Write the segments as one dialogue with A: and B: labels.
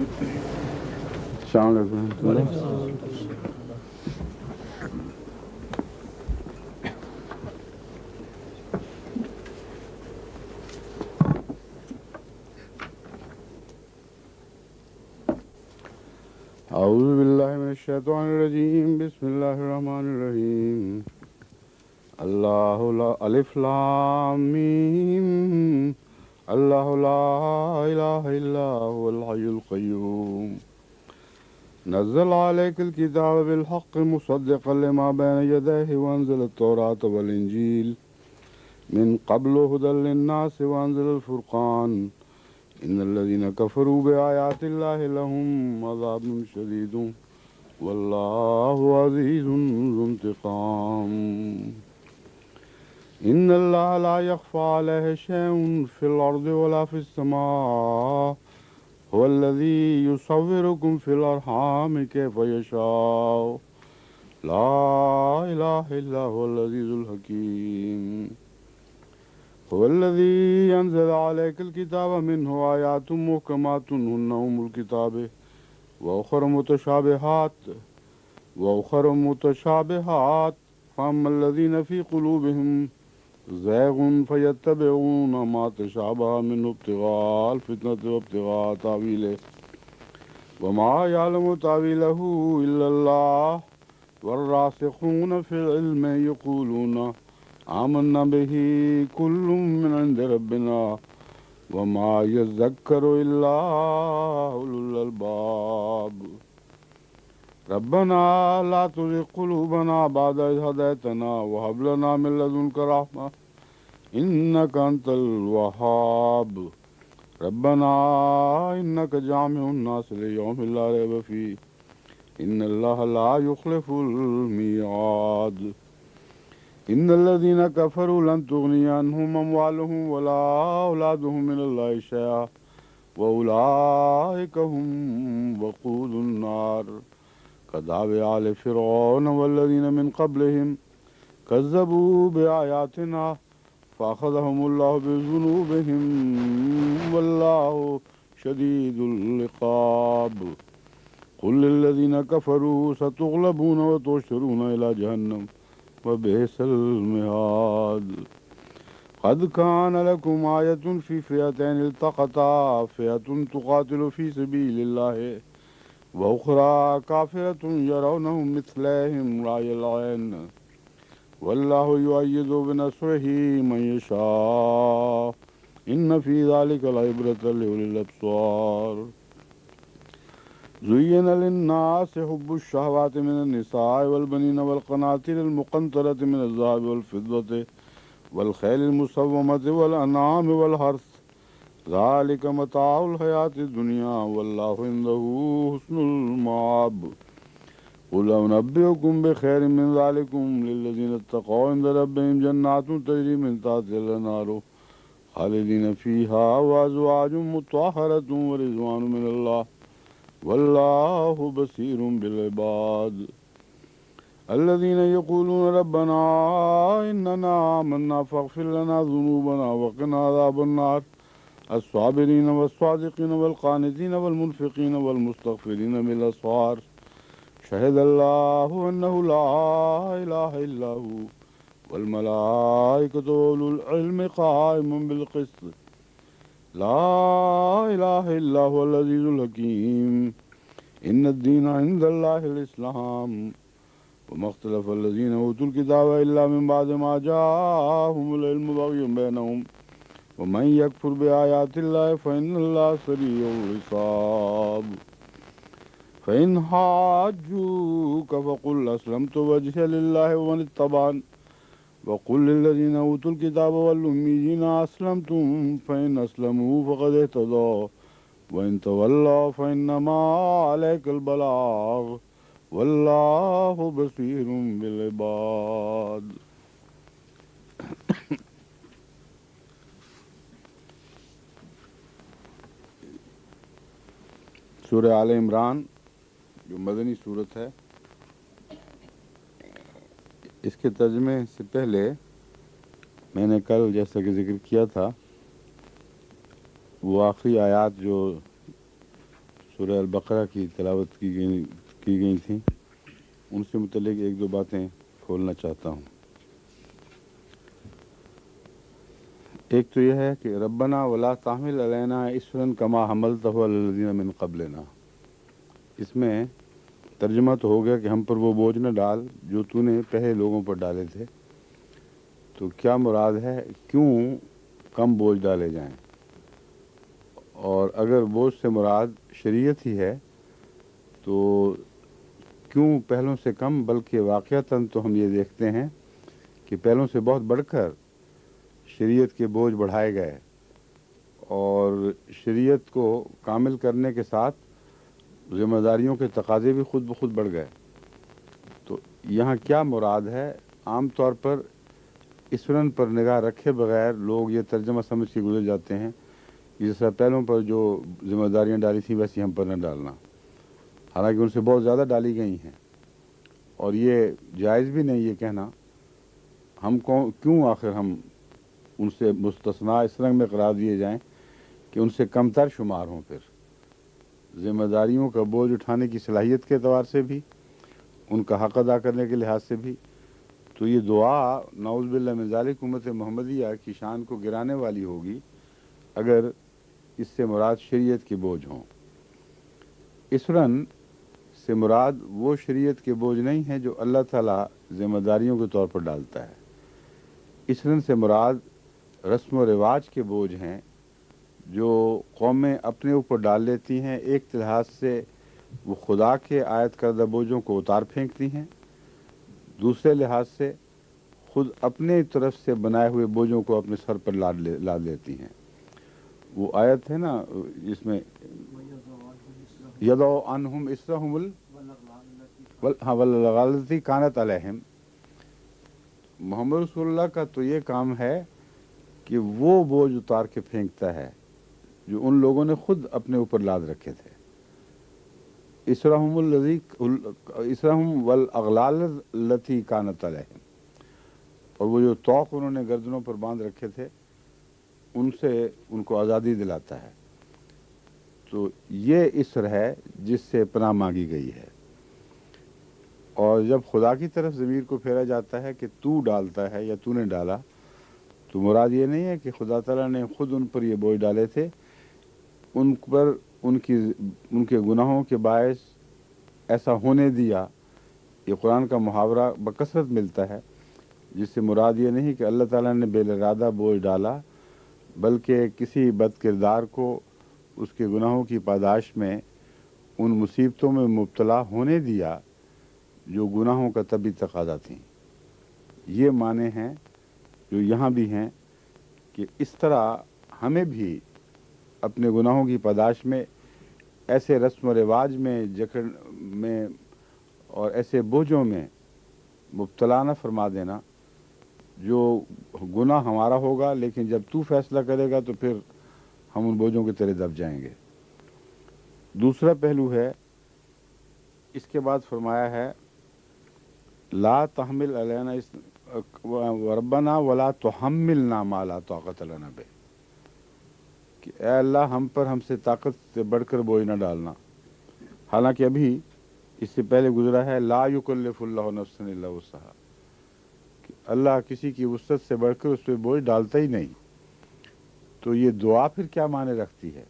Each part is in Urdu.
A: السلام علیکم ورحمۃ اللہ۔ اعوذ باللہ من الشیطان الرجیم، بسم اللہ الرحمن الرحیم۔ اللہ لا الف لام میم، اللہ لا الہ الا هو الحی القیوم، نزل علیک الکتاب بالحق مصدقا لما بین یدیہ وانزل التوراۃ والانجیل من قبل هدى للناس وانزل الفرقان ان الذين كفروا بآيات الله لهم عذاب شديد والله عزيز ذو انتقام ان الله لا يخفى عليه شيء في الارض ولا في السماء هو الذي يصوركم في الارحام كيف يشاء لا اله الا هو العزيز الحكيم هو الذي أنزل عليك الكتاب منه آيات محكمات هن أم الكتاب وأخر متشابهات فأما الذين في قلوبهم زيغ فيتبعون ما تشابه منه ابتغاء الفتنة وابتغاء تأويله وما يعلم تأويله إلا الله والراسخون في العلم يقولون آمنا به كل من عند ربنا وما يذكر إلا أولو الألباب ربنا لا تزغ قلوبنا بعد إذ هديتنا وهب لنا من لدنك رحمة إنك أنت الوهاب ربنا إنك جامع الناس ليوم لا ريب فيه إن الله لا يخلف الميعاد إن الذين كفروا لن تغني عنهم أموالهم ولا أولادهم من الله شيئا وأولئك هم وقود النار كدأب آل فرعون والذين من قبلهم كذبوا بآياتنا فأخذهم الله بذنوبهم والله شديد العقاب قل للذين كفروا ستغلبون وتحشرون إلى جهنم وبئس المهاد قد كان لكم آية في فئتين التقتا فئة تقاتل في سبيل الله وأخرى كافرة يرونهم مثلهم رأي العين والله يؤيد بنصره من يشاء إن في ذلك لعبرة لأولي الأبصار زين للناس حب الشهوات من النساء والبنين والقناطير المقنطرة من الذهب والفضة والخيل المسومة والأنعام والحرث ذلك متاع الحياة الدنيا والله عنده حسن المآب قل أنبئكم بخير من ذلكم للذين اتقوا عند ربهم جنات تجري من تحتها الأنهار خالدين فيها وأزواج مطهرة ورضوان من الله والله بصير بالعباد الذين يقولون ربنا إننا آمنا فاغفر لنا ذنوبنا وقنا عذاب النار الصابرين والصادقين والقانتين والمنفقين والمستغفرين بالأسحار شهد الله أنه لا إله إلا هو والملائكة وأولو العلم قائم بالقسط لا إله إلا هو العزيز الحكيم إن الدين عند الله الإسلام وما اختلف الذين أوتوا الكتاب إلا من بعد ما جاءهم العلم بغيا بينهم ومن يكفر بآيات الله فإن الله سريع الحساب فإن حاجوك فقل أسلمت وجهي لله ومن اتبعني وقل للذين أوتوا الكتاب والأميين أسلمتم فإن أسلموا فقد اهتدوا وإن تولوا فإنما عليك البلاغ والله بصير بالعباد سورہ آل عمران جو مدنی صورت ہے، اس کے ترجمے سے پہلے میں نے کل جیسا کہ ذکر کیا تھا وہ آخری آیات جو سورہ البقرہ کی تلاوت کی گئی تھیں، ان سے متعلق ایک دو باتیں کھولنا چاہتا ہوں۔ ایک تو یہ ہے کہ ربنا ولا تحمل علینا اصرا کما حملتہ علی الذین من قبلنا، اس میں ترجمہ تو ہو گیا کہ ہم پر وہ بوجھ نہ ڈال جو تو نے پہلے لوگوں پر ڈالے تھے۔ تو کیا مراد ہے، کیوں کم بوجھ ڈالے جائیں؟ اور اگر بوجھ سے مراد شریعت ہی ہے تو کیوں پہلوں سے کم؟ بلکہ واقعتاً تو ہم یہ دیکھتے ہیں کہ پہلوں سے بہت بڑھ کر شریعت کے بوجھ بڑھائے گئے، اور شریعت کو کامل کرنے کے ساتھ ذمہ داریوں کے تقاضے بھی خود بخود بڑھ گئے۔ تو یہاں کیا مراد ہے؟ عام طور پر اسرن پر نگاہ رکھے بغیر لوگ یہ ترجمہ سمجھ کے گزر جاتے ہیں کہ جیسا پہلوں پر جو ذمہ داریاں ڈالی تھیں ویسی ہم پر نہ ڈالنا، حالانکہ ان سے بہت زیادہ ڈالی گئی ہیں، اور یہ جائز بھی نہیں یہ کہنا۔ ہم کیوں آخر ہم ان سے مستثنا اس رنگ میں قرار دیے جائیں کہ ان سے کم تر شمار ہوں؟ پھر ذمہ داریوں کا بوجھ اٹھانے کی صلاحیت کے اعتبار سے بھی، ان کا حق ادا کرنے کے لحاظ سے بھی، تو یہ دعا نعوذ باللہ من ذالک امت محمدیہ کی شان کو گرانے والی ہوگی اگر اس سے مراد شریعت کے بوجھ ہوں۔ اسرن سے مراد وہ شریعت کے بوجھ نہیں ہے جو اللہ تعالیٰ ذمہ داریوں کے طور پر ڈالتا ہے۔ اسرن سے مراد رسم و رواج کے بوجھ ہیں جو قومیں اپنے اوپر ڈال لیتی ہیں۔ ایک لحاظ سے وہ خدا کے عائد کردہ بوجھوں کو اتار پھینکتی ہیں، دوسرے لحاظ سے خود اپنے طرف سے بنائے ہوئے بوجھوں کو اپنے سر پر لاد لیتی ہیں۔ وہ آیت ہے نا جس میں یضع عنہم اسرہم والغلال التی کانت علیہم، محمد رسول اللہ کا تو یہ کام ہے کہ وہ بوجھ اتار کے پھینکتا ہے جو ان لوگوں نے خود اپنے اوپر لاد رکھے تھے۔ اسرہم والاغلال التی کانت علیہم، اور وہ جو طوق انہوں نے گردنوں پر باندھ رکھے تھے ان سے ان کو آزادی دلاتا ہے۔ تو یہ اسر ہے جس سے پناہ مانگی گئی ہے۔ اور جب خدا کی طرف ضمیر کو پھیرا جاتا ہے کہ تو ڈالتا ہے یا تو نے ڈالا، تو مراد یہ نہیں ہے کہ خدا تعالیٰ نے خود ان پر یہ بوجھ ڈالے تھے، ان پر ان کے گناہوں کے باعث ایسا ہونے دیا۔ یہ قرآن کا محاورہ بکثرت ملتا ہے، جس سے مراد یہ نہیں کہ اللہ تعالیٰ نے بے ارادہ بوجھ ڈالا، بلکہ کسی بد کردار کو اس کے گناہوں کی پاداش میں ان مصیبتوں میں مبتلا ہونے دیا جو گناہوں کا طبعی تقاضا تھیں۔ یہ معنی ہیں جو یہاں بھی ہیں کہ اس طرح ہمیں بھی اپنے گناہوں کی پاداش میں ایسے رسم و رواج میں جکڑ میں اور ایسے بوجھوں میں مبتلا نہ فرما دینا جو گناہ ہمارا ہوگا، لیکن جب تو فیصلہ کرے گا تو پھر ہم ان بوجھوں کے تلے دب جائیں گے۔ دوسرا پہلو ہے، اس کے بعد فرمایا ہے لا تحمل علینا ربنا ولا تحملنا ما لا طاقت لنا بہ، کہ اے اللہ ہم سے طاقت سے بڑھ کر بوجھ نہ ڈالنا۔ حالانکہ ابھی اس سے پہلے گزرا ہے لا یکلف اللہ نفسا الا وسعہا، کہ اللہ کسی کی وسعت سے بڑھ کر اس پہ بوجھ ڈالتا ہی نہیں۔ تو یہ دعا پھر کیا معنی رکھتی ہے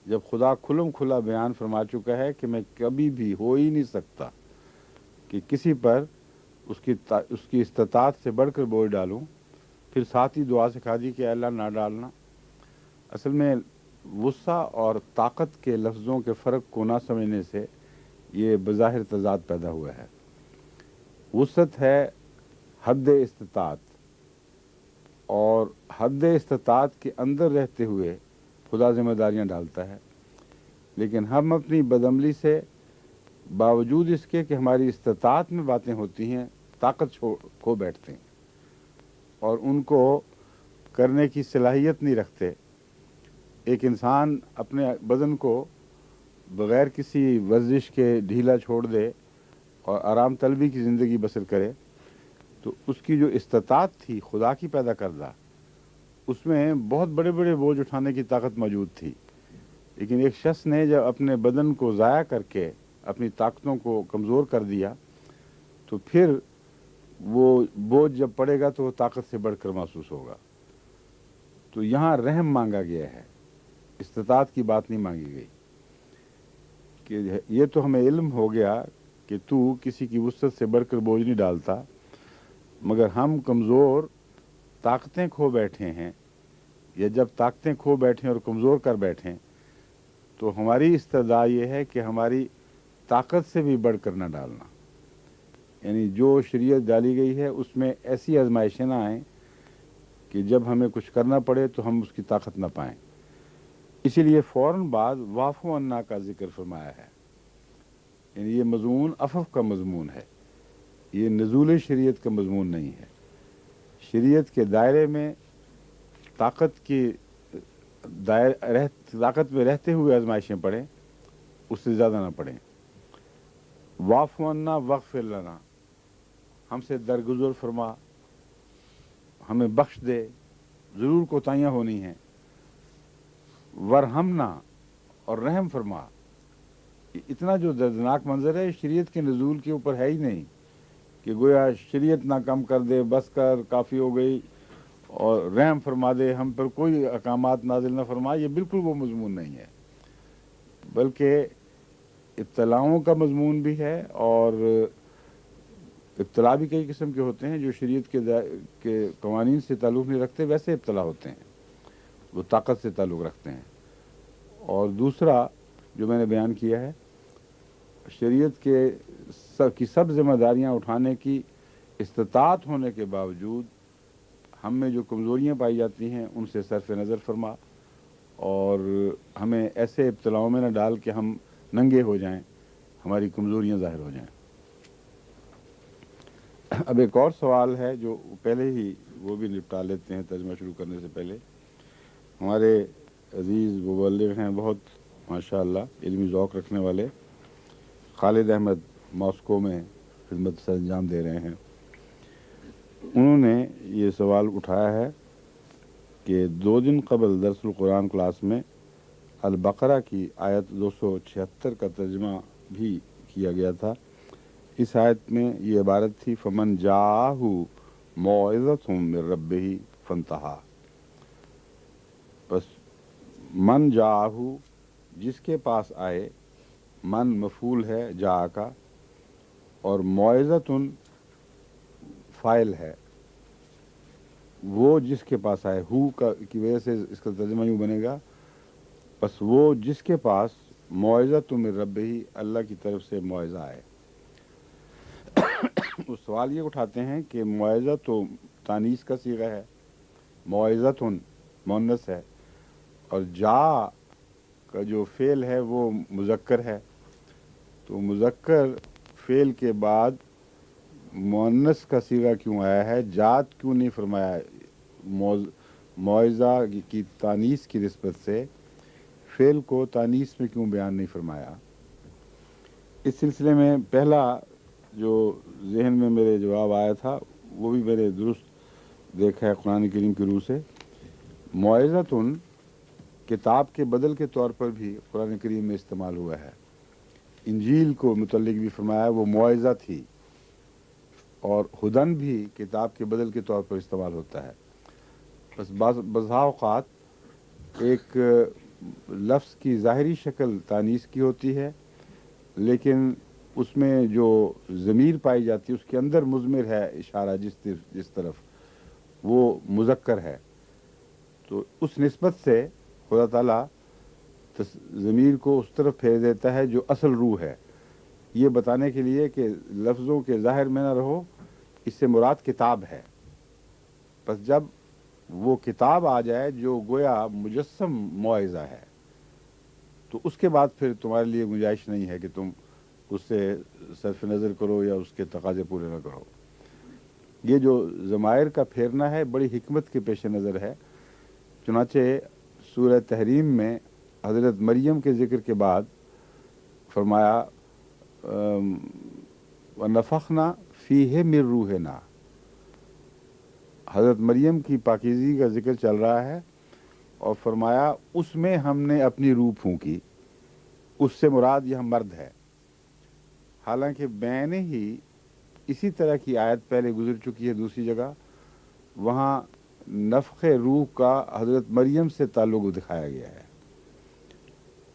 A: جب خدا کھلم کھلا بیان فرما چکا ہے کہ میں کبھی بھی ہو ہی نہیں سکتا کہ کسی پر اس کی استطاعت سے بڑھ کر بوجھ ڈالوں، پھر ساتھ ہی دعا سکھا دی کہ اے اللہ نہ ڈالنا۔ اصل میں وسع اور طاقت کے لفظوں کے فرق کو نہ سمجھنے سے یہ بظاہر تضاد پیدا ہوا ہے۔ وسعت ہے حد استطاعت، اور حد استطاعت کے اندر رہتے ہوئے خدا ذمہ داریاں ڈالتا ہے، لیکن ہم اپنی بدعملی سے باوجود اس کے کہ ہماری استطاعت میں باتیں ہوتی ہیں طاقت کھو بیٹھتے ہیں اور ان کو کرنے کی صلاحیت نہیں رکھتے۔ ایک انسان اپنے بدن کو بغیر کسی ورزش کے ڈھیلا چھوڑ دے اور آرام طلبی کی زندگی بسر کرے تو اس کی جو استطاعت تھی خدا کی پیدا کردہ، اس میں بہت بڑے بڑے بوجھ اٹھانے کی طاقت موجود تھی، لیکن ایک شخص نے جب اپنے بدن کو ضائع کر کے اپنی طاقتوں کو کمزور کر دیا تو پھر وہ بوجھ جب پڑے گا تو وہ طاقت سے بڑھ کر محسوس ہوگا. تو یہاں رحم مانگا گیا ہے، استطاعت کی بات نہیں مانگی گئی کہ یہ تو ہمیں علم ہو گیا کہ تو کسی کی وسعت سے بڑھ کر بوجھ نہیں ڈالتا، مگر ہم کمزور طاقتیں کھو بیٹھے ہیں، یا جب طاقتیں کھو بیٹھیں اور کمزور کر بیٹھیں تو ہماری استدعا یہ ہے کہ ہماری طاقت سے بھی بڑھ کر نہ ڈالنا. یعنی جو شریعت ڈالی گئی ہے اس میں ایسی آزمائشیں نہ آئیں کہ جب ہمیں کچھ کرنا پڑے تو ہم اس کی طاقت نہ پائیں. اسی لیے فوراً بعد واعفو عنا کا ذکر فرمایا ہے. یعنی یہ مضمون عفو کا مضمون ہے، یہ نزول شریعت کا مضمون نہیں ہے. شریعت کے دائرے میں طاقت میں رہتے ہوئے آزمائشیں پڑھیں، اس سے زیادہ نہ پڑھیں. واعفو عنا واغفر لنا، ہم سے درگزر فرما، ہمیں بخش دے، ضرور کوتاہیاں ہونی ہیں. ورحمنا، اور رحم فرما. اتنا جو دردناک منظر ہے شریعت کے نزول کے اوپر ہے ہی نہیں کہ گویا شریعت نہ کم کر دے، بس کر کافی ہو گئی، اور رحم فرما دے، ہم پر کوئی احکامات نازل نہ فرما. یہ بالکل وہ مضمون نہیں ہے، بلکہ ابتلاؤں کا مضمون بھی ہے. اور ابتلا بھی کئی قسم کے ہوتے ہیں جو شریعت کے قوانین سے تعلق نہیں رکھتے، ویسے ابتلا ہوتے ہیں، وہ طاقت سے تعلق رکھتے ہیں. اور دوسرا جو میں نے بیان کیا ہے، شریعت کی سب ذمہ داریاں اٹھانے کی استطاعت ہونے کے باوجود ہم میں جو کمزوریاں پائی جاتی ہیں ان سے صرف نظر فرما، اور ہمیں ایسے ابتلاؤں میں نہ ڈال کہ ہم ننگے ہو جائیں، ہماری کمزوریاں ظاہر ہو جائیں. اب ایک اور سوال ہے جو پہلے ہی وہ بھی نپٹا لیتے ہیں ترجمہ شروع کرنے سے پہلے. ہمارے عزیز مبلغ ہیں، بہت ماشاءاللہ علمی ذوق رکھنے والے، خالد احمد ماسکو میں خدمت سر انجام دے رہے ہیں. انہوں نے یہ سوال اٹھایا ہے کہ 2 دن قبل درس القرآن کلاس میں البقرہ کی آیت 276 کا ترجمہ بھی کیا گیا تھا. اس آیت میں یہ عبارت تھی فمن جاءہ موعظۃ من ربہ فانتہا. بس من جاءہ، جس کے پاس آئے، من مفعول ہے جا کا، اور موعظۃ فاعل ہے. وہ جس کے پاس آئے، ہو کی وجہ سے اس کا ترجمہ یوں بنے گا، بس وہ جس کے پاس موعظۃ من ربہ، اللہ کی طرف سے موعظہ آئے. وہ سوال یہ اٹھاتے ہیں کہ موعظہ تو تانیث کا صیغہ ہے، موعظۃ مؤنث ہے، اور جا کا جو فعل ہے وہ مذکر ہے، تو مذکر فعل کے بعد مؤنث کا صیغہ کیوں آیا ہے؟ جات کیوں نہیں فرمایا؟ موعظہ کی تانیث کی نسبت سے فعل کو تانیث میں کیوں بیان نہیں فرمایا؟ اس سلسلے میں پہلا جو ذہن میں میرے جواب آیا تھا وہ بھی میں نے درست دیکھا ہے قرآن کریم کی روح سے. موعظۃ کتاب کے بدل کے طور پر بھی قرآن کریم میں استعمال ہوا ہے. انجیل کو متعلق بھی فرمایا وہ موعظہ تھی، اور ہدن بھی کتاب کے بدل کے طور پر استعمال ہوتا ہے. بس بعض اوقات ایک لفظ کی ظاہری شکل تانیث کی ہوتی ہے، لیکن اس میں جو ضمیر پائی جاتی ہے اس کے اندر مضمر ہے اشارہ جس طرف، وہ مذکر ہے. تو اس نسبت سے خدا تعالیٰ ضمیر کو اس طرف پھیر دیتا ہے جو اصل روح ہے، یہ بتانے کے لیے کہ لفظوں کے ظاہر میں نہ رہو، اس سے مراد کتاب ہے. بس جب وہ کتاب آ جائے جو گویا مجسم موعظہ ہے، تو اس کے بعد پھر تمہارے لیے گنجائش نہیں ہے کہ تم اس سے صرف نظر کرو یا اس کے تقاضے پورے نہ کرو. یہ جو ضمائر کا پھیرنا ہے بڑی حکمت کے پیش نظر ہے. چنانچہ سورہ تحریم میں حضرت مریم کے ذکر کے بعد فرمایا وَنَفَخْنَا فِيهِ مِن رُوحِنَا. حضرت مریم کی پاکیزگی کا ذکر چل رہا ہے،
B: اور فرمایا اس میں ہم نے اپنی روح پھونکی، اس سے مراد یہاں مرد ہے۔ حالانکہ میں نے ہی اسی طرح کی آیت پہلے گزر چکی ہے دوسری جگہ، وہاں نفخ روح کا حضرت مریم سے تعلق دکھایا گیا ہے،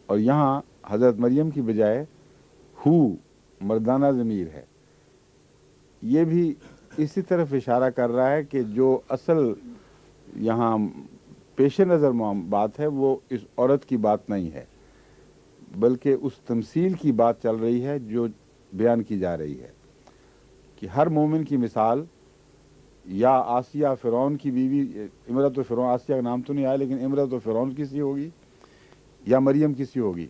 B: اور یہاں حضرت مریم کی بجائے ہو مردانہ ضمیر ہے۔ یہ بھی اسی طرف اشارہ کر رہا ہے کہ جو اصل یہاں پیش نظر بات ہے وہ اس عورت کی بات نہیں ہے، بلکہ اس تمثیل کی بات چل رہی ہے جو بیان کی جا رہی ہے کہ ہر مومن کی مثال یا آسیہ فرعون کی بیوی، امرت و فرعون، آسیہ کا نام تو نہیں آیا لیکن امرت و فرعون کسی ہوگی یا مریم کسی ہوگی۔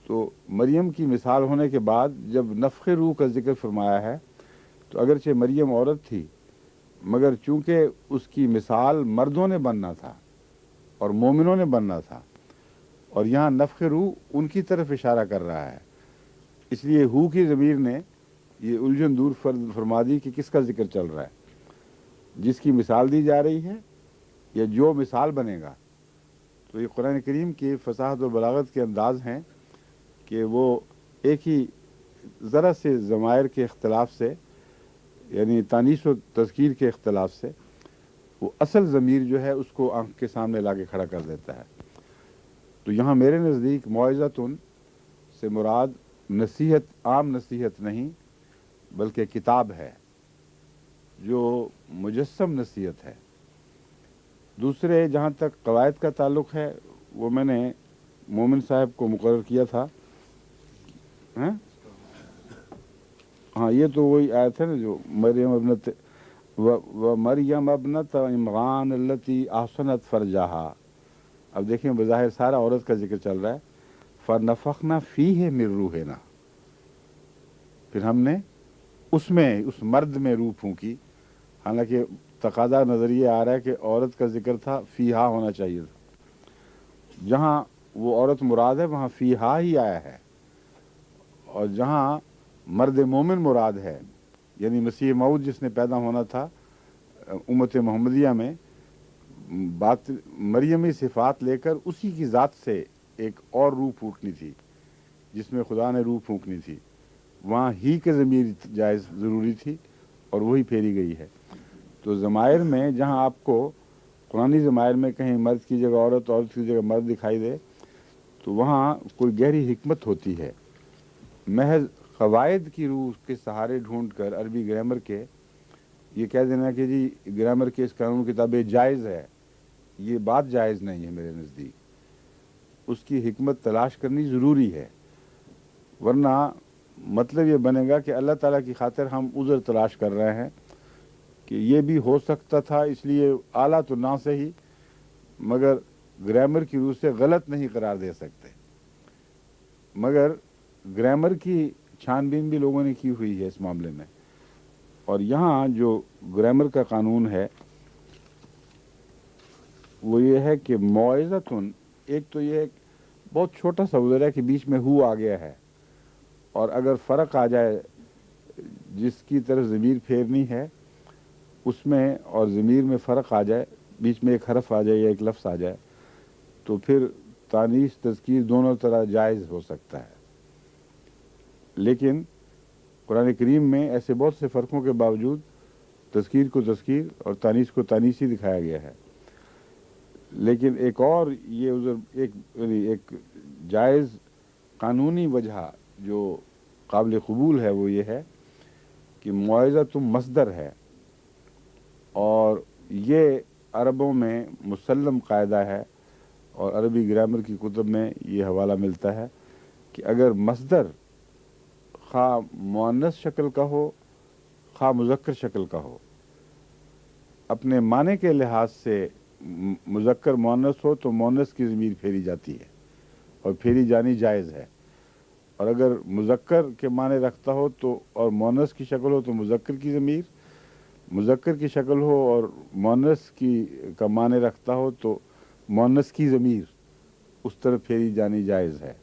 B: تو مریم کی مثال ہونے کے بعد جب نفخ روح کا ذکر فرمایا ہے تو اگرچہ مریم عورت تھی، مگر چونکہ اس کی مثال مردوں نے بننا تھا اور مومنوں نے بننا تھا، اور یہاں نفخ روح ان کی طرف اشارہ کر رہا ہے، اس لیے ہو کی ضمیر نے یہ الجھن دور فرما دی کہ کس کا ذکر چل رہا ہے، جس کی مثال دی جا رہی ہے یا جو مثال بنے گا۔ تو یہ قرآن کریم کی فصاحت و بلاغت کے انداز ہیں کہ وہ ایک ہی ذرا سے ضمائر کے اختلاف سے، یعنی تانیث و تذکیر کے اختلاف سے، وہ اصل ضمیر جو ہے اس کو آنکھ کے سامنے لا کے کھڑا کر دیتا ہے۔ تو یہاں میرے نزدیک معزتن سے مراد نصیحت، عام نصیحت نہیں بلکہ کتاب ہے جو مجسم نصیحت ہے۔ دوسرے جہاں تک قواعد کا تعلق ہے، وہ میں نے مومن صاحب کو مقرر کیا تھا۔ ہاں یہ تو وہی آیت ہے نا جو مریم ابنت مریم ابنت عمران التی احسنت فرجہا۔ اب دیکھیں بظاہر سارا عورت کا ذکر چل رہا ہے، فنفخنا فیہ من روحنا، پھر ہم نے اس میں، اس مرد میں روح پھونکی، حالانکہ تقاضا نظریہ آ رہا ہے کہ عورت کا ذکر تھا فیہا ہونا چاہیے تھا، جہاں وہ عورت مراد ہے وہاں فیہا ہی آیا ہے، اور جہاں مرد مومن مراد ہے یعنی مسیح موعود جس نے پیدا ہونا تھا امت محمدیہ میں، بات مریمی صفات لے کر اسی کی ذات سے ایک اور روح پھونکنی تھی جس میں خدا نے روح پھونکنی تھی، وہاں ہی کے ضمیر جائز ضروری تھی اور وہی پھیری گئی ہے۔ تو ضمائر میں جہاں آپ کو قرآنی ضمائر میں کہیں مرد کی جگہ عورت، عورت کی جگہ مرد دکھائی دے تو وہاں کوئی گہری حکمت ہوتی ہے۔ محض قواعد کی روح کے سہارے ڈھونڈ کر عربی گرامر کے یہ کہہ دینا کہ جی گرامر کے اس قانون کتابیں جائز ہے، یہ بات جائز نہیں ہے میرے نزدیک۔ اس کی حکمت تلاش کرنی ضروری ہے، ورنہ مطلب یہ بنے گا کہ اللہ تعالیٰ کی خاطر ہم عذر تلاش کر رہے ہیں کہ یہ بھی ہو سکتا تھا، اس لیے اعلیٰ تو نہ صحیح مگر گرامر کی روح سے غلط نہیں قرار دے سکتے۔ مگر گرامر کی چھان بین بھی لوگوں نے کی ہوئی ہے اس معاملے میں، اور یہاں جو گرامر کا قانون ہے وہ یہ ہے کہ معزتن، ایک تو یہ بہت چھوٹا سا ادھر ہے کہ بیچ میں ہو آ گیا ہے، اور اگر فرق آ جائے جس کی طرف ضمیر پھیرنی ہے اس میں اور ضمیر میں فرق آ جائے، بیچ میں ایک حرف آ جائے یا ایک لفظ آ جائے، تو پھر تانیث تذکیر دونوں طرح جائز ہو سکتا ہے۔ لیکن قرآن کریم میں ایسے بہت سے فرقوں کے باوجود تذکیر کو تذکیر اور تانیث کو تانیث ہی دکھایا گیا ہے۔ لیکن ایک اور یہ عذر، ایک جائز قانونی وجہ جو قابل قبول ہے وہ یہ ہے کہ معزہ مصدر ہے، اور یہ عربوں میں مسلم قاعدہ ہے، اور عربی گرامر کی کتب میں یہ حوالہ ملتا ہے کہ اگر مصدر خواہ مؤنث شکل کا ہو خواہ مذکر شکل کا ہو، اپنے معنی کے لحاظ سے مذکر مؤنث ہو تو مؤنث کی ضمیر پھیری جاتی ہے اور پھیری جانی جائز ہے، اور اگر مذکر کے معنی رکھتا ہو تو اور مؤنث کی شکل ہو تو مذکر کی ضمیر، مذکر کی شکل ہو اور مؤنث کی کا معنی رکھتا ہو تو مؤنث کی ضمیر اس طرف پھیری جانی جائز ہے۔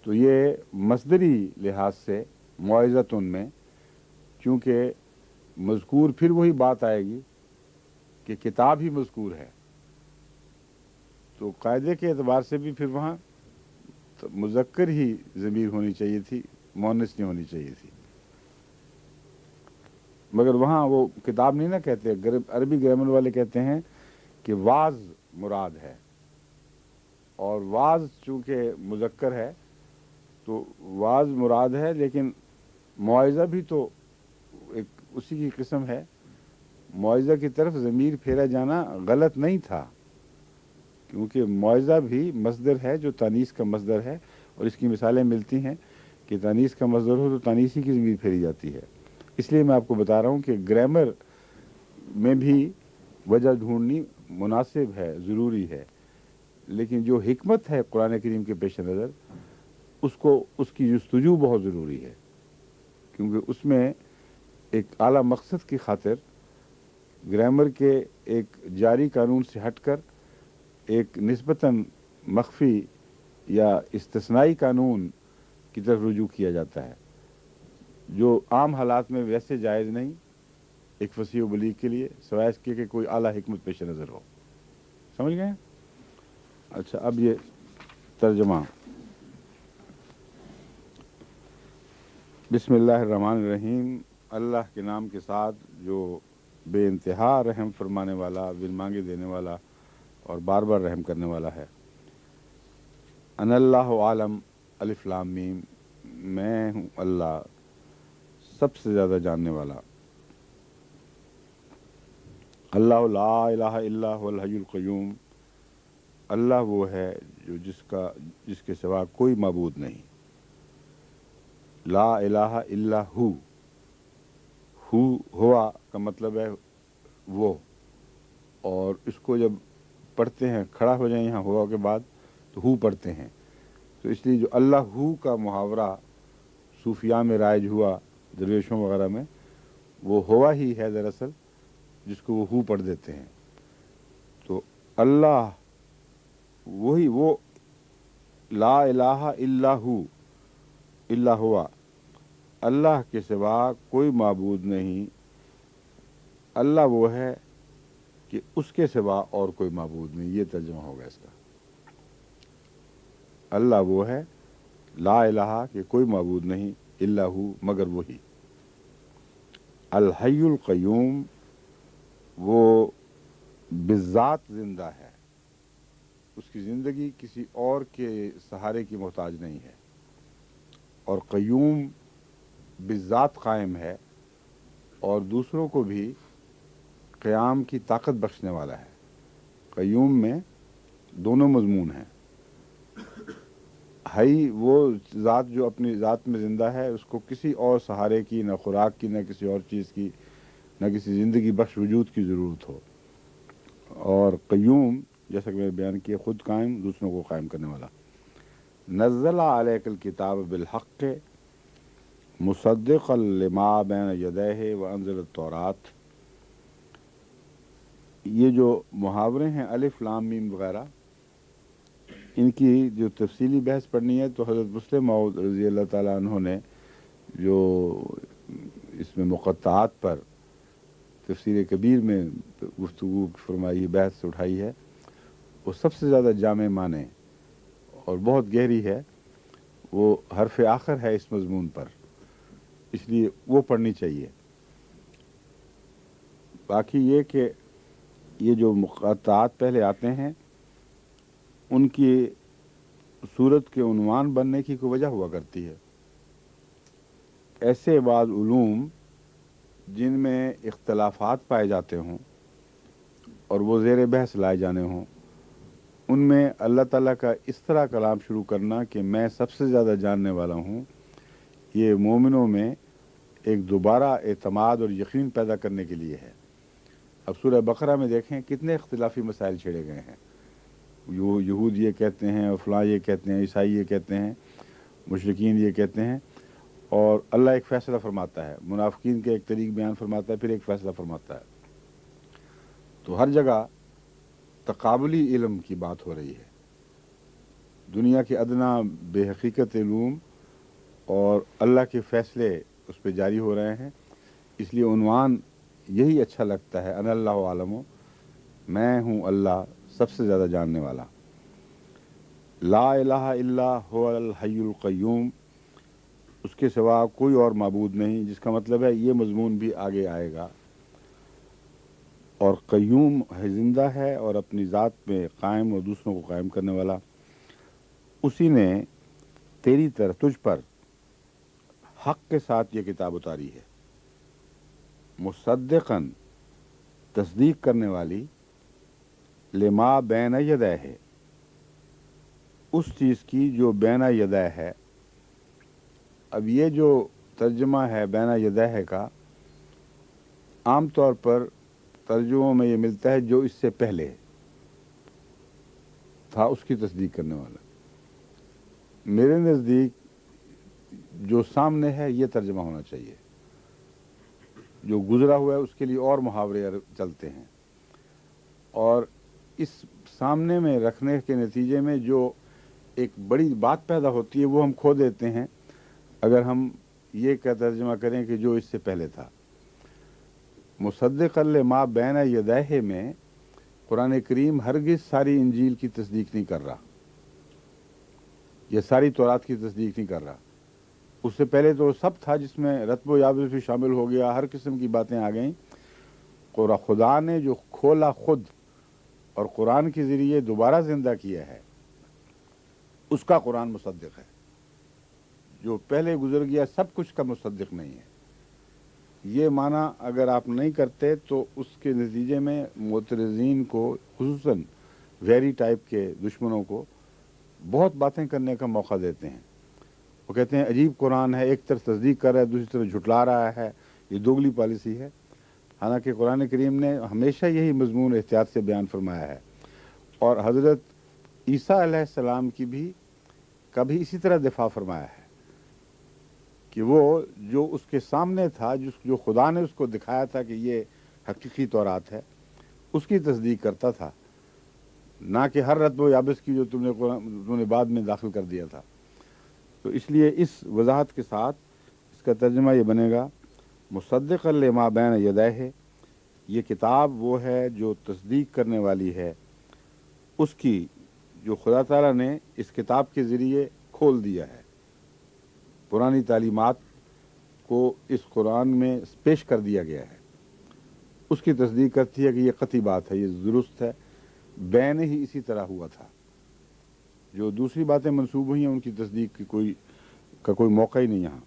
B: تو یہ مصدری لحاظ سے معزتن میں چونکہ مذکور پھر وہی بات آئے گی کہ کتاب ہی مذکور ہے، تو قاعدے کے اعتبار سے بھی پھر وہاں مذکر ہی ضمیر ہونی چاہیے تھی، مؤنث نہیں ہونی چاہیے تھی. مگر وہاں وہ کتاب نہیں نہ کہتے، عربی گرامر والے کہتے ہیں کہ واز مراد ہے، اور واز چونکہ مذکر ہے تو واز مراد ہے، لیکن معاوضہ بھی تو ایک اسی کی قسم ہے. معاوضہ کی طرف ضمیر پھیرا جانا غلط نہیں تھا، کیونکہ معاوضہ بھی مصدر ہے جو تانیث کا مصدر ہے، اور اس کی مثالیں ملتی ہیں کہ تانیث کا مصدر ہو تو تانیثی کی ضمیر پھیری جاتی ہے. اس لیے میں آپ کو بتا رہا ہوں کہ گرامر میں بھی وجہ ڈھونڈنی مناسب ہے، ضروری ہے، لیکن جو حکمت ہے قرآن کریم کے پیش نظر اس کی جستجو بہت ضروری ہے، کیونکہ اس میں ایک اعلیٰ مقصد کی خاطر گرامر کے ایک جاری قانون سے ہٹ کر ایک نسبتاً مخفی یا استثنائی قانون کی طرف رجوع کیا جاتا ہے، جو عام حالات میں ویسے جائز نہیں ایک فصیح و بلیغ کے لیے، سوائے اس کے کہ کوئی اعلیٰ حکمت پیش نظر ہو. سمجھ گئے؟ اچھا، اب یہ ترجمہ. بسم اللہ الرحمن الرحیم. اللہ کے نام کے ساتھ جو بے انتہا رحم فرمانے والا، بن مانگے دینے والا اور بار بار رحم کرنے والا ہے. ان اللہ عالم الف لام میم، میں ہوں اللہ سب سے زیادہ جاننے والا. اللہ لا الہ الا هو الحی القیوم، اللہ وہ ہے جو جس کے سوا کوئی معبود نہیں. لا الہ الا ہو ہوا کا مطلب ہے وہ، اور اس کو جب پڑھتے ہیں کھڑا ہو جائیں یہاں ہوا کے بعد تو ہو پڑھتے ہیں، تو اس لیے جو اللہ ہو کا محاورہ صوفیاء میں رائج ہوا، درویشوں وغیرہ میں، وہ ہوا ہی ہے دراصل، جس کو وہ ہو پڑھ دیتے ہیں. تو اللہ وہی وہ لا الہ الا ہو الا ہوا، اللہ کے سوا کوئی معبود نہیں. اللہ وہ ہے کہ اس کے سوا اور کوئی معبود نہیں، یہ ترجمہ ہوگا اس کا. اللہ وہ ہے، لا الہ کہ کوئی معبود نہیں، الا ہو مگر وہی. الحی القیوم، وہ بذات زندہ ہے، اس کی زندگی کسی اور کے سہارے کی محتاج نہیں ہے. اور قیوم بذات قائم ہے، اور دوسروں کو بھی قیام کی طاقت بخشنے والا ہے. قیوم میں دونوں مضمون ہیں. حی وہ ذات جو اپنی ذات میں زندہ ہے، اس کو کسی اور سہارے کی، نہ خوراک کی، نہ کسی اور چیز کی، نہ کسی زندگی بخش وجود کی ضرورت ہو. اور قیوم جیسا کہ میں نے بیان کیا، خود قائم، دوسروں کو قائم کرنے والا. نزل علیک الکتاب بالحق مصدقا لما بین یدیہ وانزل التوراۃ. یہ جو محاورے ہیں الف لام میم وغیرہ، ان کی جو تفصیلی بحث پڑھنی ہے تو حضرت مسلم موعود رضی اللہ تعالیٰ عنہ نے جو اس میں مقطعات پر تفسیر کبیر میں گفتگو فرمائی، بحث اٹھائی ہے، وہ سب سے زیادہ جامع معنی اور بہت گہری ہے. وہ حرف آخر ہے اس مضمون پر، اس لیے وہ پڑھنی چاہیے. باقی یہ کہ یہ جو مقطعات پہلے آتے ہیں، ان کی صورت کے عنوان بننے کی کوئی وجہ ہوا کرتی ہے. ایسے بعض علوم جن میں اختلافات پائے جاتے ہوں اور وہ زیر بحث لائے جانے ہوں، ان میں اللہ تعالیٰ کا اس طرح کلام شروع کرنا کہ میں سب سے زیادہ جاننے والا ہوں، یہ مومنوں میں ایک دوبارہ اعتماد اور یقین پیدا کرنے کے لیے ہے. اب سورہ بقرہ میں دیکھیں کتنے اختلافی مسائل چھیڑے گئے ہیں. یہود یہ کہتے ہیں، اور فلاں یہ کہتے ہیں، عیسائی یہ کہتے ہیں، مشرکین یہ کہتے ہیں، اور اللہ ایک فیصلہ فرماتا ہے. منافقین کے ایک طریق بیان فرماتا ہے، پھر ایک فیصلہ فرماتا ہے. تو ہر جگہ تقابلی علم کی بات ہو رہی ہے. دنیا کے ادنا بے حقیقت علوم اور اللہ کے فیصلے اس پہ جاری ہو رہے ہیں. اس لیے عنوان یہی اچھا لگتا ہے، ان اللہ عالم، میں ہوں اللہ سب سے زیادہ جاننے والا. لا الہ الا هو الحی القیوم، اس کے سوا کوئی اور معبود نہیں، جس کا مطلب ہے یہ مضمون بھی آگے آئے گا۔ اور قیوم ہے، زندہ ہے اور اپنی ذات میں قائم اور دوسروں کو قائم کرنے والا، اسی نے تیری طرف تجھ پر حق کے ساتھ یہ کتاب اتاری ہے، مصدقاً تصدیق کرنے والی، لما بین یدہ ہے، اس چیز کی جو بین یدہ ہے۔ اب یہ جو ترجمہ ہے بین یدہ کا، عام طور پر ترجموں میں یہ ملتا ہے جو اس سے پہلے تھا اس کی تصدیق کرنے والا۔ میرے نزدیک جو سامنے ہے یہ ترجمہ ہونا چاہیے، جو گزرا ہوا ہے اس کے لیے اور محاورے چلتے ہیں، اور اس سامنے میں رکھنے کے نتیجے میں جو ایک بڑی بات پیدا ہوتی ہے وہ ہم کھو دیتے ہیں اگر ہم یہ کا ترجمہ کریں کہ جو اس سے پہلے تھا۔ مصدق لما بین یدہ میں قرآن کریم ہرگز ساری انجیل کی تصدیق نہیں کر رہا، یہ ساری تورات کی تصدیق نہیں کر رہا۔ اس سے پہلے تو سب تھا جس میں رتب و یابس بھی شامل ہو گیا، ہر قسم کی باتیں آ گئیں۔ خدا نے جو کھولا خود اور قرآن کے ذریعے دوبارہ زندہ کیا ہے، اس کا قرآن مصدق ہے۔ جو پہلے گزر گیا سب کچھ کا مصدق نہیں ہے۔ یہ معنی اگر آپ نہیں کرتے تو اس کے نتیجے میں معترضین کو، خصوصاً ویری ٹائپ کے دشمنوں کو، بہت باتیں کرنے کا موقع دیتے ہیں۔ وہ کہتے ہیں عجیب قرآن ہے، ایک طرف تصدیق کر رہا ہے دوسری طرف جھٹلا رہا ہے، یہ دوگلی پالیسی ہے۔ حالانکہ قرآن کریم نے ہمیشہ یہی مضمون احتیاط سے بیان فرمایا ہے، اور حضرت عیسیٰ علیہ السلام کی بھی کبھی اسی طرح دفاع فرمایا ہے کہ وہ جو اس کے سامنے تھا، جو خدا نے اس کو دکھایا تھا کہ یہ حقیقی تورات ہے، اس کی تصدیق کرتا تھا، نہ کہ ہر رتب و یابس کی جو تم نے بعد میں داخل کر دیا تھا۔ تو اس لیے اس وضاحت کے ساتھ اس کا ترجمہ یہ بنے گا، مصدق لما بین یدہ ہے، یہ کتاب وہ ہے جو تصدیق کرنے والی ہے اس کی جو خدا تعالیٰ نے اس کتاب کے ذریعے کھول دیا ہے۔ پرانی تعلیمات کو اس قرآن میں پیش کر دیا گیا ہے، اس کی تصدیق کرتی ہے کہ یہ قطعی بات ہے، یہ درست ہے، بین ہی اسی طرح ہوا تھا۔ جو دوسری باتیں منسوب ہوئی ہیں ان کی تصدیق کی کوئی موقع ہی نہیں یہاں۔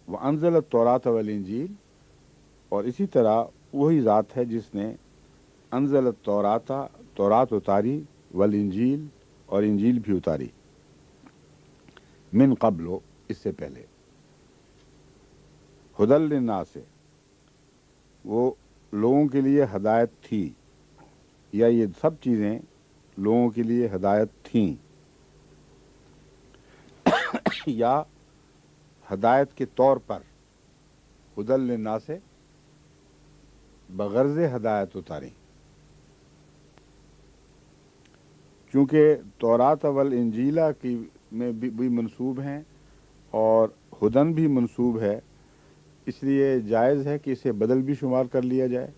B: وَأَنزَلَ التَّوْرَاةَ وَالْإِنجِيلَ، اور اسی طرح وہی ذات ہے جس نے انزل التوراۃ، تورات اتاری، والانجیل، اور انجیل بھی اتاری، من قبل، اس سے پہلے، ہدی للناس، وہ لوگوں کے لیے ہدایت تھی، یا یہ سب چیزیں لوگوں کے لیے ہدایت تھیں، یا ہدایت کے طور پر، ہدی للناس بغرض ہدایت اتاری، چونکہ تورات والانجیل کی میں بھی منسوب ہیں اور ہدن بھی منسوب ہے، اس لیے جائز ہے کہ اسے بدل بھی شمار کر لیا جائے،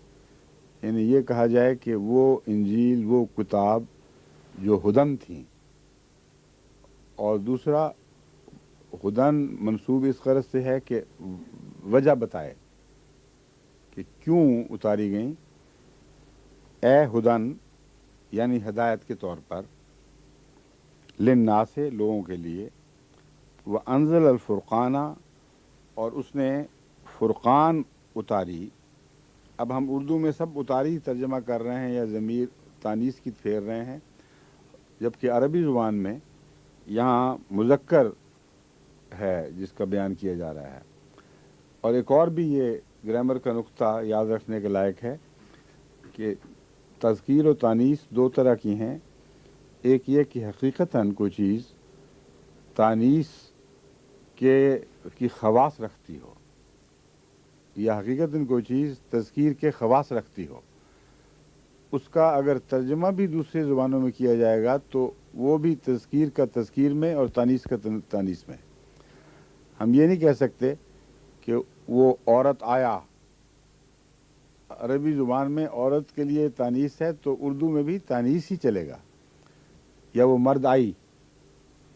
B: یعنی یہ کہا جائے کہ وہ انجیل، وہ کتاب جو ہدن تھیں، اور دوسرا ہدن منسوب اس غرض سے ہے کہ وجہ بتائے کہ کیوں اتاری گئیں، اے ہدن یعنی ہدایت کے طور پر، للناس لوگوں کے لیے، وانزل الفرقان، اور اس نے فرقان اتاری۔ اب ہم اردو میں سب اتاری ترجمہ کر رہے ہیں یا ضمیر تانیث کی پھیر رہے ہیں، جبکہ عربی زبان میں یہاں مذکر ہے جس کا بیان کیا جا رہا ہے۔ اور ایک اور بھی یہ گرامر کا نقطہ یاد رکھنے کے لائق ہے کہ تذکیر و تانیث دو طرح کی ہیں، ایک یہ کہ حقیقتاً کوئی چیز تانیث کی خواص رکھتی ہو، یا حقیقتاً کوئی چیز تذکیر کے خواص رکھتی ہو، اس کا اگر ترجمہ بھی دوسری زبانوں میں کیا جائے گا تو وہ بھی تذکیر کا تذکیر میں اور تانیث کا تانیث میں۔ ہم یہ نہیں کہہ سکتے کہ وہ عورت آیا، عربی زبان میں عورت کے لیے تانیث ہے تو اردو میں بھی تانیث ہی چلے گا، یا وہ مرد آئی،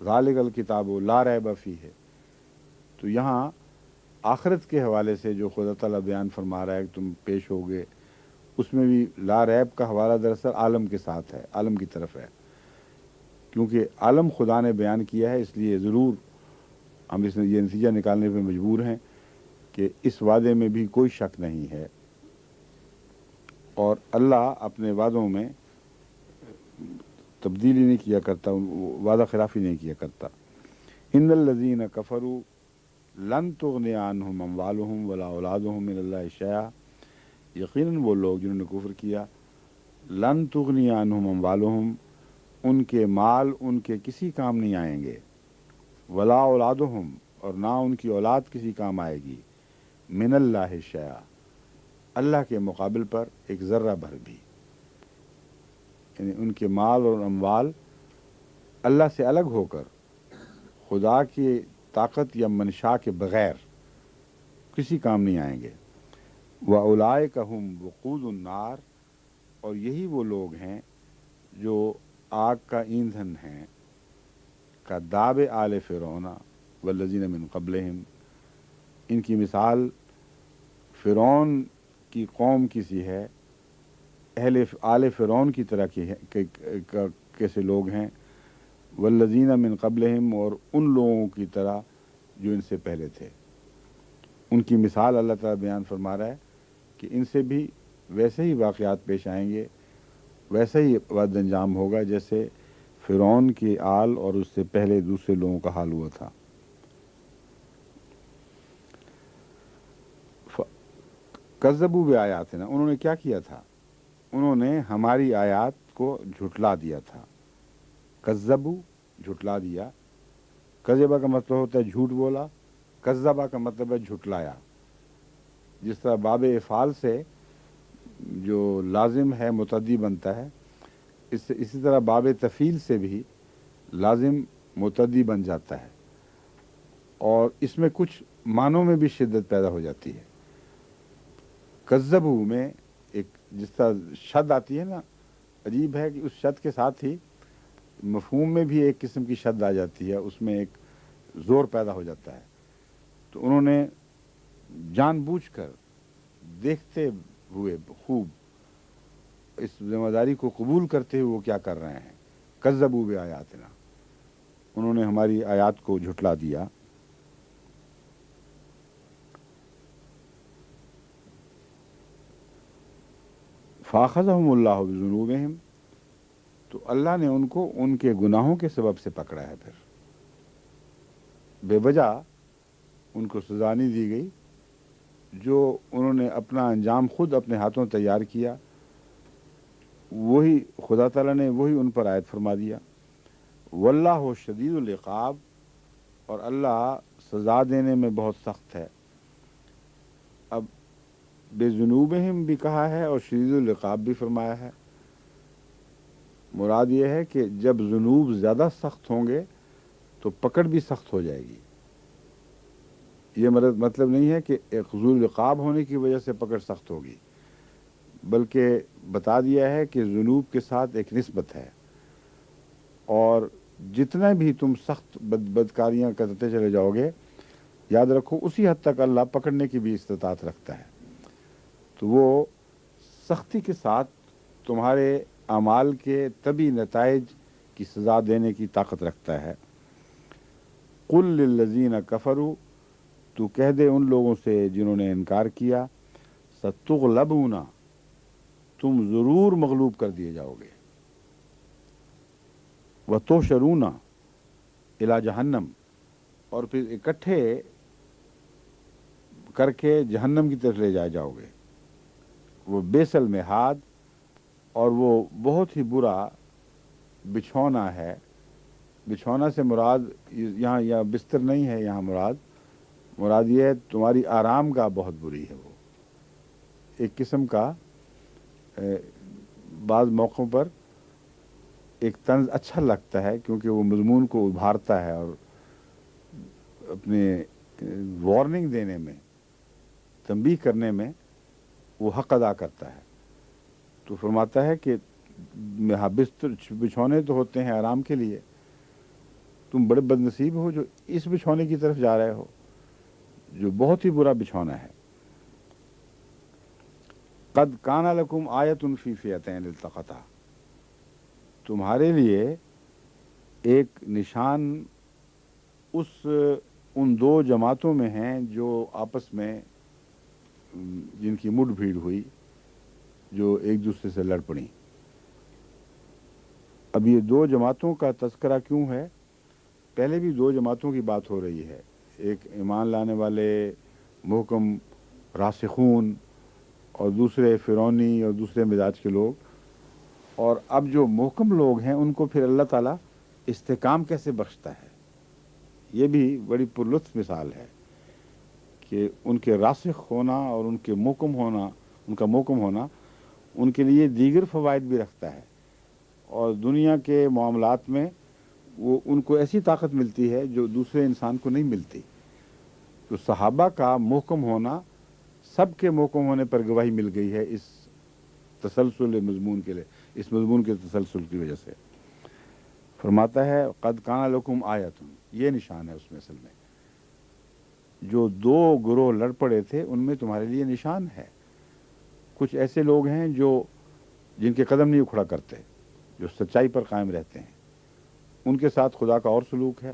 B: ذالک الکتاب لا ریب فیہ ہے. تو یہاں آخرت کے حوالے سے جو خدا تعالیٰ بیان فرما رہا ہے کہ تم پیش ہوگے، اس میں بھی لا ریب کا حوالہ دراصل عالم کے ساتھ ہے، عالم کی طرف ہے، کیونکہ عالم خدا نے بیان کیا ہے. اس لیے ضرور ہم اس میں یہ نتیجہ نکالنے پہ مجبور ہیں کہ اس وعدے میں بھی کوئی شک نہیں ہے، اور اللہ اپنے وعدوں میں تبدیلی نہیں کیا کرتا، وعدہ خلافی نہیں کیا کرتا. ان الذین کفروا لن تغنی عنہم اموالہم ولا اولادہم من اللہ شیئا. یقیناً وہ لوگ جنہوں نے کفر کیا، لن تغنی عنہم اموالہم، ان کے مال ان کے کسی کام نہیں آئیں گے، ولا اولادہم، اور نہ ان کی اولاد کسی کام آئے گی، من اللہ شیئا، اللہ کے مقابل پر ایک ذرہ بھر بھی. یعنی ان کے مال اور اموال اللہ سے الگ ہو کر خدا کی طاقت یا منشا کے بغیر کسی کام نہیں آئیں گے. وَأُولَئِكَ هُمْ وقود النار، اور یہی وہ لوگ ہیں جو آگ کا ایندھن ہیں. کا داب آل فرعون والذین من قبلہم، ان کی مثال فرعون کی قوم کی سی ہے، اہل آل فرعون کی طرح کی ہے کیسے لوگ ہیں، والذین من قبلہم، اور ان لوگوں کی طرح جو ان سے پہلے تھے. ان کی مثال اللہ تعالیٰ بیان فرما رہا ہے کہ ان سے بھی ویسے ہی واقعات پیش آئیں گے، ویسا ہی وقت انجام ہوگا جیسے فرعون کی آل اور اس سے پہلے دوسرے لوگوں کا حال ہوا تھا. کذبوا بآیاتنا، انہوں نے کیا کیا تھا؟ انہوں نے ہماری آیات کو جھٹلا دیا تھا. کذبوا، جھٹلا دیا. کذبہ کا مطلب ہوتا ہے جھوٹ بولا، کذبہ کا مطلب ہے جھٹلایا. جس طرح باب افعال سے جو لازم ہے متعدی بنتا ہے، اسی طرح باب تفعیل سے بھی لازم متعدی بن جاتا ہے، اور اس میں کچھ معنوں میں بھی شدت پیدا ہو جاتی ہے. کذبوا میں ایک جس طرح شد آتی ہے نا، عجیب ہے کہ اس شد کے ساتھ ہی مفہوم میں بھی ایک قسم کی شد آ جاتی ہے، اس میں ایک زور پیدا ہو جاتا ہے. تو انہوں نے جان بوجھ کر دیکھتے ہوئے خوب اس ذمہ داری کو قبول کرتے ہوئے وہ کیا کر رہے ہیں. کذبوا بآیاتنا، انہوں نے ہماری آیات کو جھٹلا دیا. فاخذہم اللہ بذنوبہم، تو اللہ نے ان کو ان کے گناہوں کے سبب سے پکڑا ہے. پھر بے وجہ ان کو سزا نہیں دی گئی، جو انہوں نے اپنا انجام خود اپنے ہاتھوں تیار کیا، وہی خدا تعالیٰ نے وہی ان پر عائد فرما دیا. واللہ شدید العقاب، اور اللہ سزا دینے میں بہت سخت ہے. اب بے ذنوبہم بھی کہا ہے اور شدید العقاب بھی فرمایا ہے. مراد یہ ہے کہ جب ذنوب زیادہ سخت ہوں گے تو پکڑ بھی سخت ہو جائے گی. یہ مطلب نہیں ہے کہ ذو العقاب ہونے کی وجہ سے پکڑ سخت ہوگی، بلکہ بتا دیا ہے کہ ذنوب کے ساتھ ایک نسبت ہے، اور جتنا بھی تم سخت بدکاریاں کرتے چلے جاؤ گے، یاد رکھو اسی حد تک اللہ پکڑنے کی بھی استطاعت رکھتا ہے. تو وہ سختی کے ساتھ تمہارے اعمال کے طبی نتائج کی سزا دینے کی طاقت رکھتا ہے. قل للذین کفروا، تو کہہ دے ان لوگوں سے جنہوں نے انکار کیا، ستغلبون، تم ضرور مغلوب کر دیے جاؤ گے. وتحشرون الی جہنم، اور پھر اکٹھے کر کے جہنم کی طرف لے جائے جاؤ گے. وہ بیس المہاد، اور وہ بہت ہی برا بچھونا ہے. بچھونا سے مراد یہاں بستر نہیں ہے، یہاں مراد یہ ہے تمہاری آرام گاہ بہت بری ہے. وہ ایک قسم کا بعض موقعوں پر ایک طنز اچھا لگتا ہے، کیونکہ وہ مضمون کو ابھارتا ہے اور اپنے وارننگ دینے میں، تنبیہ کرنے میں وہ حق ادا کرتا ہے. تو فرماتا ہے کہ بستر بچھونے تو ہوتے ہیں آرام کے لیے، تم بڑے بد نصیب ہو جو اس بچھونے کی طرف جا رہے ہو جو بہت ہی برا بچھونا ہے. قد کان لکم آیۃ فی فئتین التقطا، تمہارے لیے ایک نشان ان دو جماعتوں میں ہیں جو آپس میں جن کی مڈ بھیڑ ہوئی، جو ایک دوسرے سے لڑ پڑیں. اب یہ دو جماعتوں کا تذکرہ کیوں ہے؟ پہلے بھی دو جماعتوں کی بات ہو رہی ہے، ایک ایمان لانے والے محکم راسخون اور دوسرے فرعونی اور دوسرے مزاج کے لوگ. اور اب جو محکم لوگ ہیں ان کو پھر اللہ تعالیٰ استحکام کیسے بخشتا ہے، یہ بھی بڑی پرلطف مثال ہے کہ ان کے راسخ ہونا اور ان کے محکم ہونا، ان کا محکم ہونا ان کے لیے دیگر فوائد بھی رکھتا ہے. اور دنیا کے معاملات میں وہ ان کو ایسی طاقت ملتی ہے جو دوسرے انسان کو نہیں ملتی. تو صحابہ کا محکم ہونا سب کے محکم ہونے پر گواہی مل گئی ہے اس تسلسل مضمون کے لیے، اس مضمون کے تسلسل کی وجہ سے. فرماتا ہے قد کان لکم آیۃ، یہ نشان ہے اس میں. اصل میں جو دو گروہ لڑ پڑے تھے ان میں تمہارے لیے نشان ہے. کچھ ایسے لوگ ہیں جو جن کے قدم نہیں اکھڑا کرتے، جو سچائی پر قائم رہتے ہیں، ان کے ساتھ خدا کا اور سلوک ہے.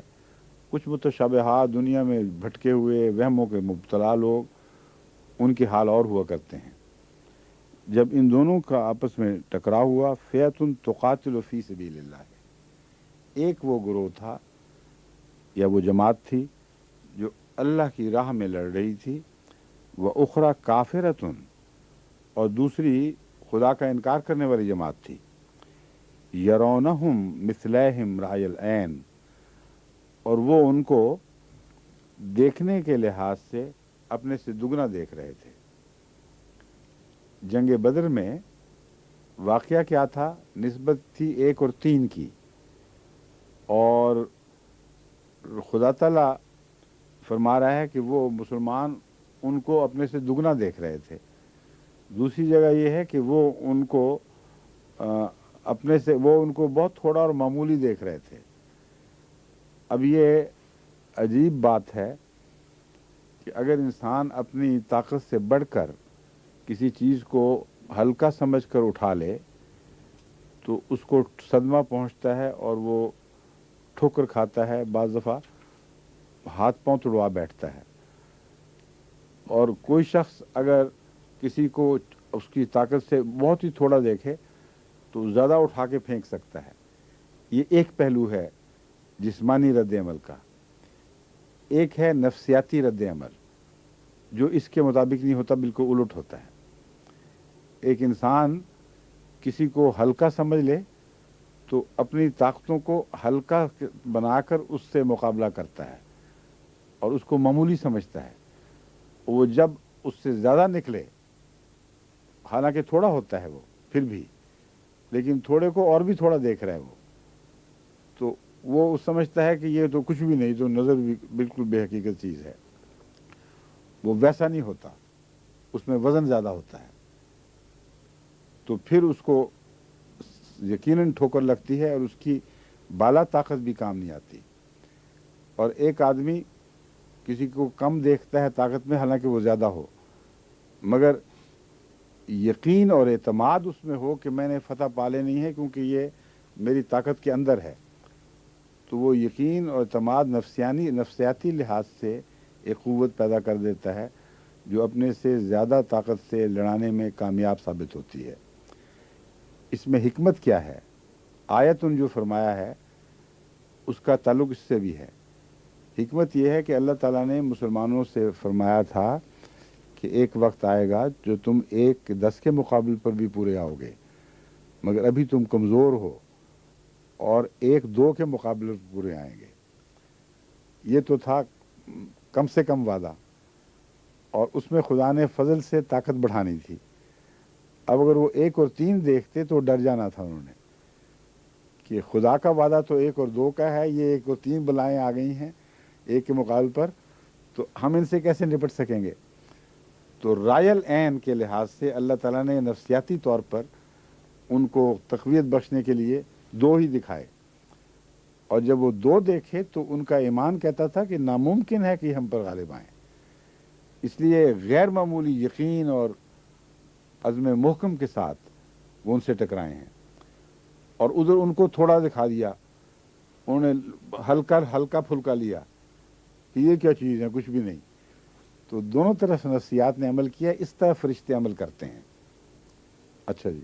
B: کچھ متشابہات دنیا میں بھٹکے ہوئے وہموں کے مبتلا لوگ، ان کے حال اور ہوا کرتے ہیں. جب ان دونوں کا آپس میں ٹکراؤ ہوا، فئۃ تقاتل فی سبیل اللہ، ایک وہ گروہ تھا یا وہ جماعت تھی جو اللہ کی راہ میں لڑ رہی تھی، وَأُخْرَى کافرۃ، اور دوسری خدا کا انکار کرنے والی جماعت تھی. یرونہم مثلیہم رأی العین، اور وہ ان کو دیکھنے کے لحاظ سے اپنے سے دگنا دیکھ رہے تھے. جنگ بدر میں واقعہ کیا تھا؟ نسبت تھی 1 اور 3 کی، اور خدا تعالیٰ فرما رہا ہے کہ وہ مسلمان ان کو اپنے سے دگنا دیکھ رہے تھے. دوسری جگہ یہ ہے کہ وہ ان کو اپنے سے ان کو بہت تھوڑا اور معمولی دیکھ رہے تھے. اب یہ عجیب بات ہے کہ اگر انسان اپنی طاقت سے بڑھ کر کسی چیز کو ہلکا سمجھ کر اٹھا لے تو اس کو صدمہ پہنچتا ہے اور وہ ٹھوکر کھاتا ہے، بعض دفعہ ہاتھ پاؤں توڑوا بیٹھتا ہے. اور کوئی شخص اگر کسی کو اس کی طاقت سے بہت ہی تھوڑا دیکھے تو زیادہ اٹھا کے پھینک سکتا ہے. یہ ایک پہلو ہے جسمانی رد عمل کا. ایک ہے نفسیاتی رد عمل جو اس کے مطابق نہیں ہوتا، بالکل الٹ ہوتا ہے. ایک انسان کسی کو ہلکا سمجھ لے تو اپنی طاقتوں کو ہلکا بنا کر اس سے مقابلہ کرتا ہے اور اس کو معمولی سمجھتا ہے. وہ جب اس سے زیادہ نکلے، حالانکہ تھوڑا ہوتا ہے وہ پھر بھی، لیکن تھوڑے کو اور بھی تھوڑا دیکھ رہا ہے تو وہ سمجھتا ہے کہ یہ تو کچھ بھی نہیں، تو نظر بھی بالکل بے حقیقت چیز ہے. وہ ویسا نہیں ہوتا، اس میں وزن زیادہ ہوتا ہے. تو پھر اس کو یقیناً ٹھوکر لگتی ہے اور اس کی بالا طاقت بھی کام نہیں آتی. اور ایک آدمی کسی کو کم دیکھتا ہے طاقت میں حالانکہ وہ زیادہ ہو، مگر یقین اور اعتماد اس میں ہو کہ میں نے فتح پا لینی ہے کیونکہ یہ میری طاقت کے اندر ہے، تو وہ یقین اور اعتماد نفسیاتی لحاظ سے ایک قوت پیدا کر دیتا ہے جو اپنے سے زیادہ طاقت سے لڑانے میں کامیاب ثابت ہوتی ہے. اس میں حکمت کیا ہے؟ آیتن جو فرمایا ہے اس کا تعلق اس سے بھی ہے. حکمت یہ ہے کہ اللہ تعالیٰ نے مسلمانوں سے فرمایا تھا کہ ایک وقت آئے گا جو تم 1-10 کے مقابل پر بھی پورے آؤ گے، مگر ابھی تم کمزور ہو، اور 1-2 کے مقابلے پر پورے آئیں گے. یہ تو تھا کم سے کم وعدہ، اور اس میں خدا نے فضل سے طاقت بڑھانی تھی. اب اگر وہ 1 اور 3 دیکھتے تو ڈر جانا تھا انہوں نے کہ خدا کا وعدہ تو 1 اور 2 کا ہے، یہ 1 اور 3 بلائیں آ گئی ہیں 1 کے مقابل پر، تو ہم ان سے کیسے نپٹ سکیں گے. تو رائل عین کے لحاظ سے اللہ تعالیٰ نے نفسیاتی طور پر ان کو تقویت بخشنے کے لیے 2 ہی دکھائے، اور جب وہ دو دیکھے تو ان کا ایمان کہتا تھا کہ ناممکن ہے کہ ہم پر غالب آئیں. اس لیے غیر معمولی یقین اور عزم محکم کے ساتھ وہ ان سے ٹکرائے ہیں. اور ادھر ان کو تھوڑا دکھا دیا, انہوں نے ہلکا پھلکا لیا کہ یہ کیا چیز ہے, کچھ بھی نہیں. تو دونوں طرف نفسیات نے عمل کیا, اس طرح فرشتے عمل کرتے ہیں. اچھا جی.